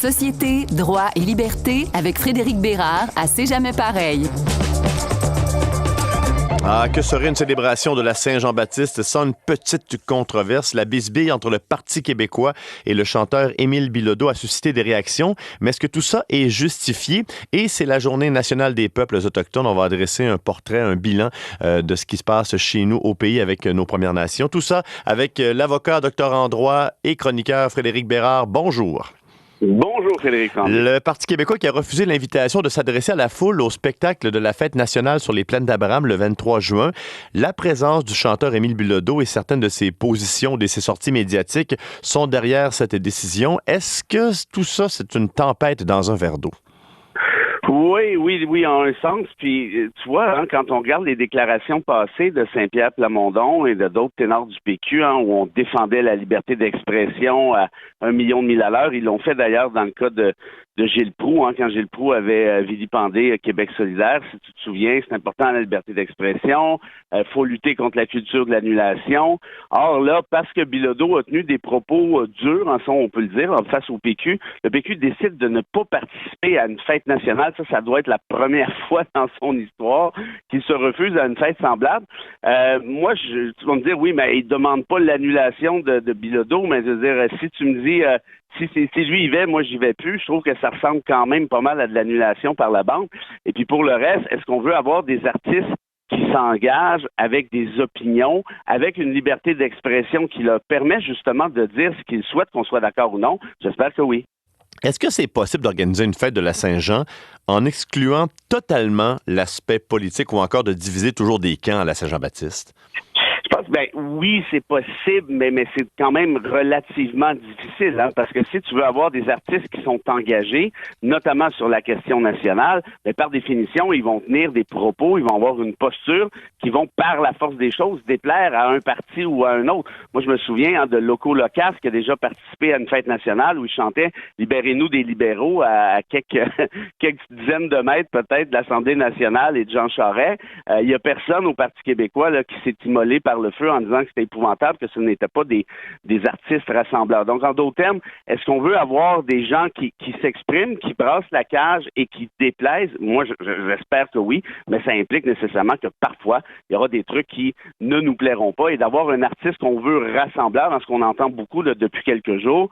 Société, droit et liberté avec Frédéric Bérard à C'est jamais pareil. Ah, que serait une célébration de la Saint-Jean-Baptiste sans une petite controverse? La bisbille entre le Parti québécois et le chanteur Émile Bilodeau a suscité des réactions. Mais est-ce que tout ça est justifié? Et c'est la Journée nationale des peuples autochtones. On va adresser un portrait, un bilan de ce qui se passe chez nous au pays avec nos Premières Nations. Tout ça avec l'avocat, docteur en droit et chroniqueur Frédéric Bérard. Bonjour. Bonjour Frédéric. Le Parti québécois qui a refusé l'invitation de s'adresser à la foule au spectacle de la Fête nationale sur les plaines d'Abraham le 23 juin. La présence du chanteur Émile Bilodeau et certaines de ses positions, de ses sorties médiatiques sont derrière cette décision. Est-ce que tout ça, c'est une tempête dans un verre d'eau? Oui, en un sens. Puis, tu vois, quand on regarde les déclarations passées de Saint-Pierre Plamondon et de d'autres ténors du PQ, où on défendait la liberté d'expression à 1 million de miles à l'heure, ils l'ont fait d'ailleurs dans le cas de Gilles Proulx, quand Gilles Proulx avait vilipendé Québec solidaire. Si tu te souviens, c'est important la liberté d'expression, faut lutter contre la culture de l'annulation. Or là, parce que Bilodeau a tenu des propos durs, on peut le dire, face au PQ, le PQ décide de ne pas participer à une fête nationale. Ça doit être la première fois dans son histoire qu'il se refuse à une fête semblable. Moi, tu vas me dire, oui, mais il demande pas l'annulation de Bilodeau, mais je veux dire, si tu me dis... Si lui y va, moi j'y vais plus. Je trouve que ça ressemble quand même pas mal à de l'annulation par la banque. Et puis pour le reste, est-ce qu'on veut avoir des artistes qui s'engagent avec des opinions, avec une liberté d'expression qui leur permet justement de dire ce qu'ils souhaitent, qu'on soit d'accord ou non? J'espère que oui. Est-ce que c'est possible d'organiser une fête de la Saint-Jean en excluant totalement l'aspect politique ou encore de diviser toujours des camps à la Saint-Jean-Baptiste? Je pense, oui, c'est possible, mais c'est quand même relativement difficile, parce que si tu veux avoir des artistes qui sont engagés, notamment sur la question nationale, mais par définition, ils vont tenir des propos, ils vont avoir une posture qui vont, par la force des choses, déplaire à un parti ou à un autre. Moi, je me souviens de Loco Locas qui a déjà participé à une fête nationale où il chantait « Libérez-nous des libéraux » à quelques dizaines de mètres peut-être de l'Assemblée nationale et de Jean Charest. Il y a personne au Parti québécois qui s'est immolé par le feu en disant que c'était épouvantable, que ce n'était pas des artistes rassembleurs. Donc, en d'autres termes, est-ce qu'on veut avoir des gens qui s'expriment, qui brassent la cage et qui déplaisent? Moi, j'espère que oui, mais ça implique nécessairement que parfois, il y aura des trucs qui ne nous plairont pas et d'avoir un artiste qu'on veut rassembleur, dans ce qu'on entend beaucoup depuis quelques jours.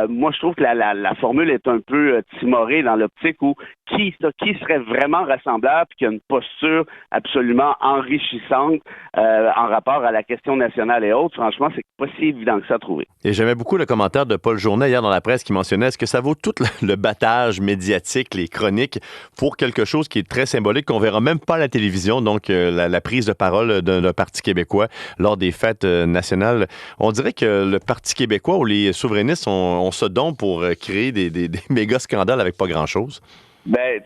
Moi, je trouve que la formule est un peu timorée dans l'optique où qui serait vraiment rassembleur puis qui a une posture absolument enrichissante en rapport à la question nationale et autres. Franchement, c'est pas si évident que ça à trouver. Et j'aimais beaucoup le commentaire de Paul Journet hier dans la presse qui mentionnait est-ce que ça vaut tout le battage médiatique, les chroniques, pour quelque chose qui est très symbolique, qu'on verra même pas à la télévision, donc la prise de parole d'un Parti québécois lors des fêtes nationales. On dirait que le Parti québécois ou les souverainistes ont ce don pour créer des méga scandales avec pas grand-chose.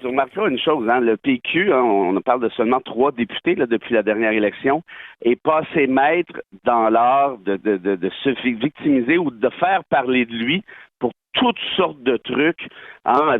Tu remarqueras une chose, le PQ, on parle de seulement 3 députés depuis la dernière élection, est passé maître dans l'art de se victimiser ou de faire parler de lui pour toutes sortes de trucs.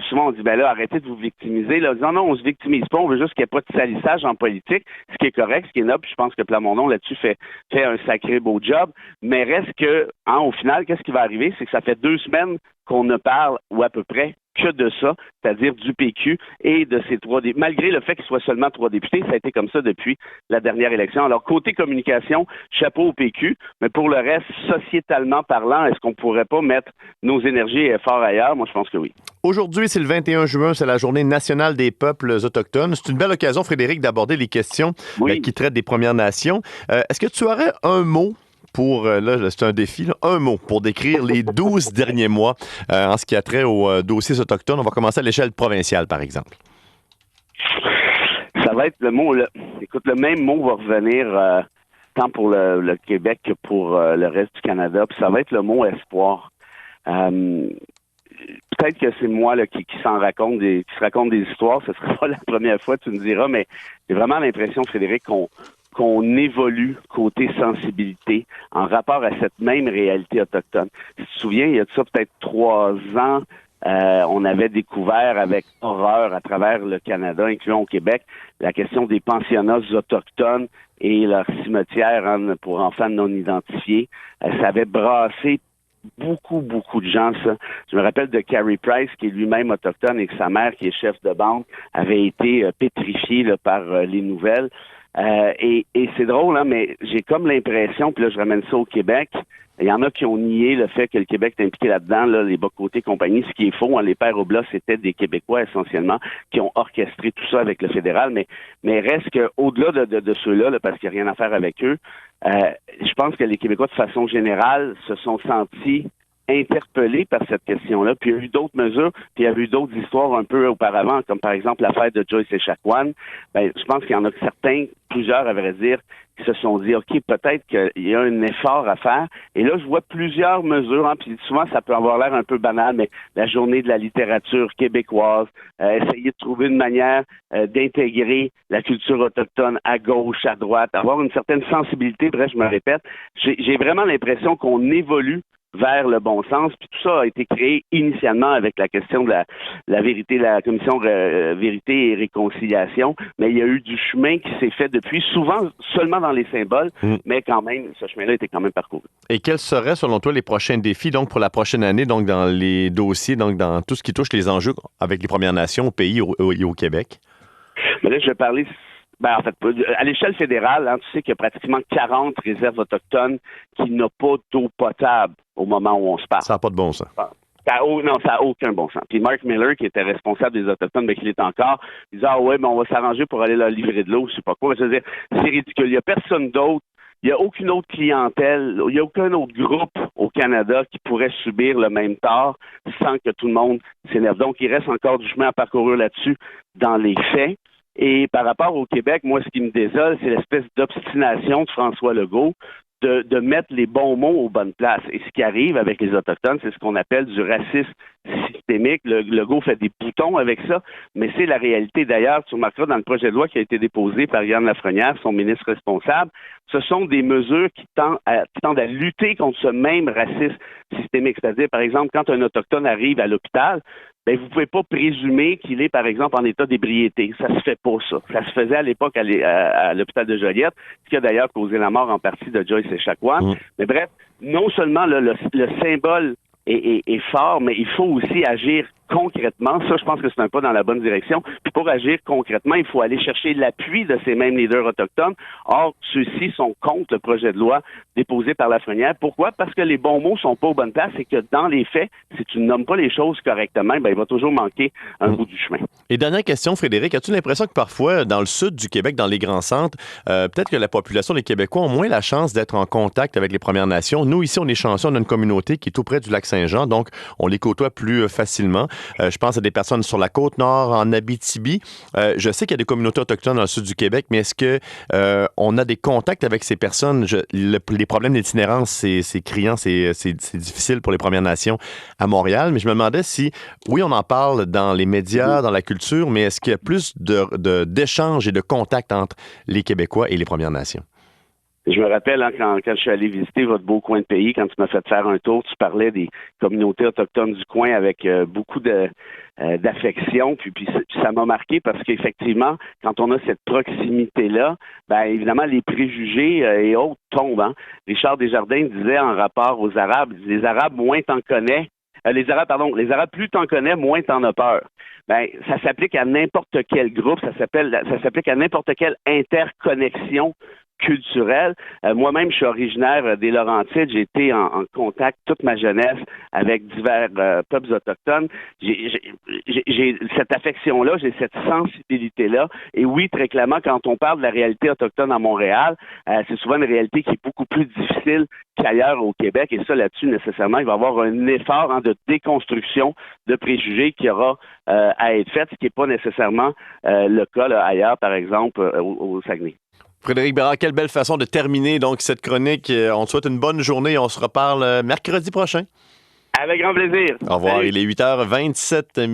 Souvent, on dit, arrêtez de vous victimiser. Là, disant, non, on se victimise pas, on veut juste qu'il n'y ait pas de salissage en politique, ce qui est correct, ce qui est noble. Je pense que Plamondon, là-dessus, fait un sacré beau job. Mais reste que, au final, qu'est-ce qui va arriver? C'est que ça fait 2 semaines qu'on ne parle, ou à peu près, que de ça, c'est-à-dire du PQ et de ces 3 députés. Malgré le fait qu'il soit seulement 3 députés, ça a été comme ça depuis la dernière élection. Alors, côté communication, chapeau au PQ, mais pour le reste, sociétalement parlant, est-ce qu'on pourrait pas mettre nos énergies et efforts ailleurs? Moi, je pense que oui. Aujourd'hui, c'est le 21 juin, c'est la Journée nationale des peuples autochtones. C'est une belle occasion, Frédéric, d'aborder les questions qui traitent des Premières Nations. Est-ce que tu aurais un mot pour, là, c'est un défi, un mot pour décrire les 12 derniers mois en ce qui a trait aux dossiers autochtones? On va commencer à l'échelle provinciale, par exemple. Ça va être le mot, écoute, le même mot va revenir tant pour le Québec que pour le reste du Canada, puis ça va être le mot espoir. Peut-être que c'est moi qui se raconte des histoires, ce sera pas la première fois, tu me diras, mais j'ai vraiment l'impression, Frédéric, qu'on évolue côté sensibilité en rapport à cette même réalité autochtone. Si tu te souviens, il y a de ça peut-être 3 ans, on avait découvert avec horreur à travers le Canada, incluant au Québec, la question des pensionnats autochtones et leurs cimetières pour enfants non identifiés. Ça avait brassé beaucoup de gens, ça. Je me rappelle de Carey Price, qui est lui-même autochtone et que sa mère, qui est chef de banque, avait été pétrifiée là, par les nouvelles. Et c'est drôle, hein, mais j'ai comme l'impression, puis là, je ramène ça au Québec, il y en a qui ont nié le fait que le Québec est impliqué là-dedans, là, les bas-côtés compagnie, ce qui est faux. Hein, les pères Oblat, c'était des Québécois essentiellement qui ont orchestré tout ça avec le fédéral, mais reste qu'au-delà de ceux-là, là, parce qu'il n'y a rien à faire avec eux, je pense que les Québécois, de façon générale, se sont sentis interpellés par cette question-là. Puis il y a eu d'autres mesures, puis il y a eu d'autres histoires un peu auparavant, comme par exemple l'affaire de Joyce Echaquan. Je pense qu'il y en a certains, plusieurs à vrai dire, qui se sont dit, OK, peut-être qu'il y a un effort à faire. Et là, je vois plusieurs mesures, hein, puis souvent, ça peut avoir l'air un peu banal, mais la journée de la littérature québécoise, essayer de trouver une manière d'intégrer la culture autochtone à gauche, à droite, avoir une certaine sensibilité. Bref, je me répète, j'ai vraiment l'impression qu'on évolue vers le bon sens. Puis tout ça a été créé initialement avec la question de la vérité, la commission vérité et réconciliation, mais il y a eu du chemin qui s'est fait depuis, souvent seulement dans les symboles, mais quand même, ce chemin-là était quand même parcouru. Et quels seraient, selon toi, les prochains défis donc pour la prochaine année, donc dans les dossiers, donc dans tout ce qui touche les enjeux avec les Premières Nations au pays et au Québec? Mais là, je vais parler... en fait, à l'échelle fédérale, hein, tu sais qu'il y a pratiquement 40 réserves autochtones qui n'ont pas d'eau potable au moment où on se parle. Ça n'a pas de bon sens. Ça n'a aucun bon sens. Puis Mark Miller, qui était responsable des Autochtones, mais qui l'est encore, il disait, on va s'arranger pour aller leur livrer de l'eau, je sais pas quoi. Mais je veux dire, c'est ridicule. Il n'y a personne d'autre. Il n'y a aucune autre clientèle, il n'y a aucun autre groupe au Canada qui pourrait subir le même tort sans que tout le monde s'énerve. Donc, il reste encore du chemin à parcourir là-dessus dans les faits. Et par rapport au Québec, moi, ce qui me désole, c'est l'espèce d'obstination de François Legault de mettre les bons mots aux bonnes places. Et ce qui arrive avec les Autochtones, c'est ce qu'on appelle du racisme systémique. Le Legault fait des boutons avec ça, mais c'est la réalité. D'ailleurs, tu remarqueras dans le projet de loi qui a été déposé par Yann Lafrenière, son ministre responsable, ce sont des mesures qui tendent à lutter contre ce même racisme systémique. C'est-à-dire, par exemple, quand un Autochtone arrive à l'hôpital, vous ne pouvez pas présumer qu'il est, par exemple, en état d'ébriété. Ça se fait pas, ça. Ça se faisait à l'époque à l'hôpital de Joliette, ce qui a d'ailleurs causé la mort en partie de Joyce Echaquan. Mais bref, non seulement le symbole est fort, mais il faut aussi agir concrètement. Ça, je pense que c'est un pas dans la bonne direction. Puis pour agir concrètement, il faut aller chercher l'appui de ces mêmes leaders autochtones. Or, ceux-ci sont contre le projet de loi déposé par Lafrenière. Pourquoi? Parce que les bons mots sont pas aux bonnes places et que dans les faits, si tu ne nommes pas les choses correctement, il va toujours manquer un bout du chemin. Et dernière question, Frédéric, as-tu l'impression que parfois, dans le sud du Québec, dans les grands centres, peut-être que la population des Québécois ont moins la chance d'être en contact avec les Premières Nations? Nous, ici, on est chanceux, on a une communauté qui est tout près du lac Saint-Jean, donc on les côtoie plus facilement. Je pense à des personnes sur la Côte-Nord, en Abitibi. Je sais qu'il y a des communautés autochtones dans le sud du Québec, mais est-ce que on a des contacts avec ces personnes? Les problèmes d'itinérance, c'est criant, c'est difficile pour les Premières Nations à Montréal, mais je me demandais si, oui, on en parle dans les médias, dans la culture, mais est-ce qu'il y a plus d'échanges et de contacts entre les Québécois et les Premières Nations? Je me rappelle, hein, quand je suis allé visiter votre beau coin de pays, quand tu m'as fait faire un tour, tu parlais des communautés autochtones du coin avec beaucoup d'affection, puis ça m'a marqué parce qu'effectivement, quand on a cette proximité-là, évidemment, les préjugés et autres tombent. Hein. Richard Desjardins disait en rapport aux Arabes, les Arabes, moins t'en connais, les Arabes, plus t'en connais, moins t'en as peur. Ça s'applique à n'importe quel groupe, ça s'applique à n'importe quelle interconnexion culturelle. Moi-même, je suis originaire des Laurentides. J'ai été en contact toute ma jeunesse avec divers peuples autochtones. J'ai cette affection-là, j'ai cette sensibilité-là. Et oui, très clairement, quand on parle de la réalité autochtone à Montréal, c'est souvent une réalité qui est beaucoup plus difficile qu'ailleurs au Québec. Et ça, là-dessus, nécessairement, il va y avoir un effort de déconstruction de préjugés qui aura à être fait, ce qui n'est pas nécessairement le cas là, ailleurs, par exemple, au Saguenay. Frédéric Bérard, quelle belle façon de terminer donc cette chronique. On te souhaite une bonne journée et on se reparle mercredi prochain. Avec grand plaisir. Au revoir. Salut. Il est 8h27.